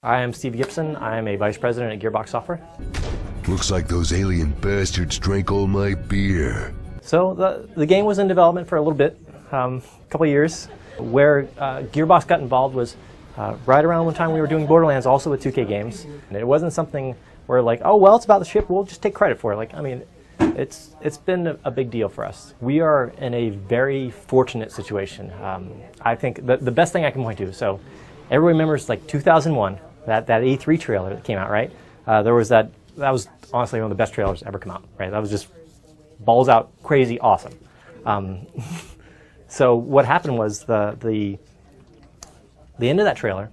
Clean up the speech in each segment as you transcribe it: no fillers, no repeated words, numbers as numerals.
I am Steve Gibson. I am a vice president at GearBox Software. Looks like those alien bastards drank all my beer. So the game was in development for a little bit, a couple years. Where GearBox got involved was right around the time we were doing Borderlands, also with 2K games. And it wasn't something where like, oh well, it's about the ship, we'll just take credit for it. Like, I mean, it's been a big deal for us. We are in a very fortunate situation. I think the best thing I can point to, so everyone remembers like 2001, that E3 trailer that came out, right? There was that was honestly one of the best trailers ever come out, right? That was just balls out, crazy, awesome. So what happened was the end of that trailer,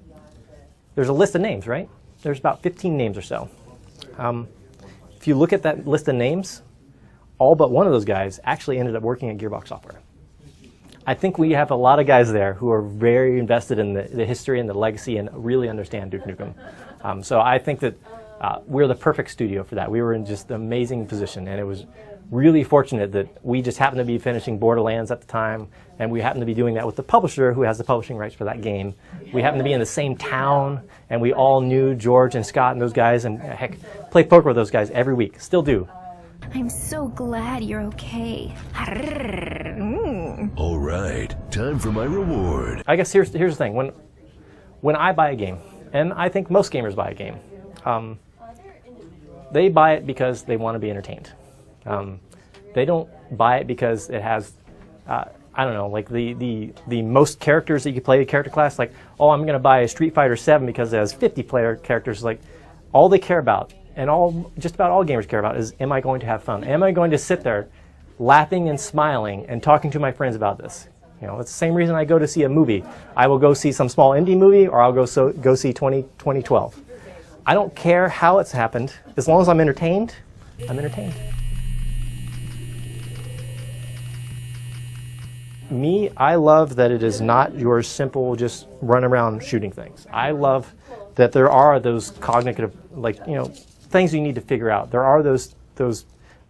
there's a list of names, right? There's about 15 names or so. If you look at that list of names, all but one of those guys actually ended up working at GearBox Software. I think we have a lot of guys there who are very invested in the history and the legacy and really understand Duke Nukem. So I think that we're the perfect studio for that. We were in just an amazing position, and it was really fortunate that we just happened to be finishing Borderlands at the time, and we happened to be doing that with the publisher who has the publishing rights for that game. We happened to be in the same town, and we all knew George and Scott and those guys, and heck, play poker with those guys every week, still do. I'm so glad you're okay. All right, time for my reward. I guess here's the thing. When I buy a game, and I think most gamers buy a game, they buy it because they want to be entertained. They don't buy it because it has, I don't know, like the most characters that you can play, a character class, like, oh, I'm going to buy a Street Fighter 7 because it has 50 player characters. Like, all they care about, and just about all gamers care about, is, am I going to have fun? Am I going to sit there laughing and smiling and talking to my friends about this? You know, it's the same reason I go to see a movie. I will go see some small indie movie, or I'll go see 2012. I don't care how it's happened. As long as I'm entertained, I'm entertained. Me, I love that it is not your simple just run around shooting things. I love that there are those cognitive, like, you know, things you need to figure out. There are those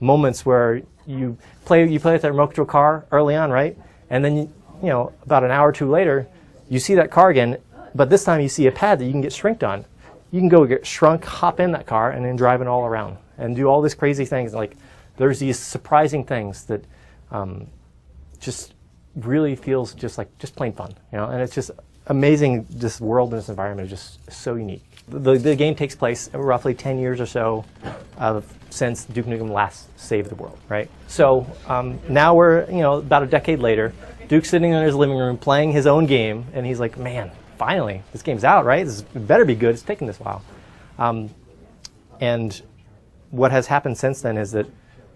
moments where you play with that remote control car early on, right? And then you know, about an hour or two later, you see that car again, but this time you see a pad that you can get shrinked on. You can go get shrunk, hop in that car, and then drive it all around and do all these crazy things. Like, there's these surprising things that just really feels just plain fun, you know. And it's just amazing. This world and this environment is just so unique. The game takes place roughly 10 years or so since Duke Nukem last saved the world, right? So now we're, you know, about a decade later. Duke's sitting in his living room playing his own game, and he's like, man, finally, this game's out, right? It better be good. It's taken this while. And what has happened since then is that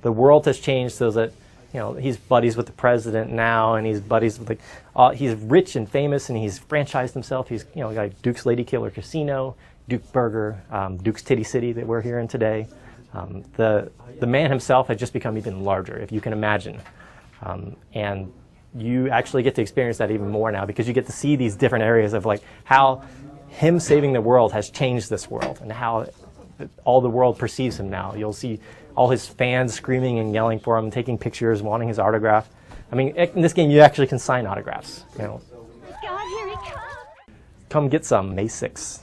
the world has changed so that, you know, he's buddies with the president now, and he's buddies with, like, he's rich and famous, and he's franchised himself. He's, you know, like Duke's Lady Killer Casino, Duke Burger, Duke's Titty City that we're here in today. The man himself has just become even larger, if you can imagine. And you actually get to experience that even more now, because you get to see these different areas of like how him saving the world has changed this world and how all the world perceives him now. You'll see all his fans screaming and yelling for him, taking pictures, wanting his autograph. I mean, in this game, you actually can sign autographs. You know, God, here he comes. Come get some May 6th.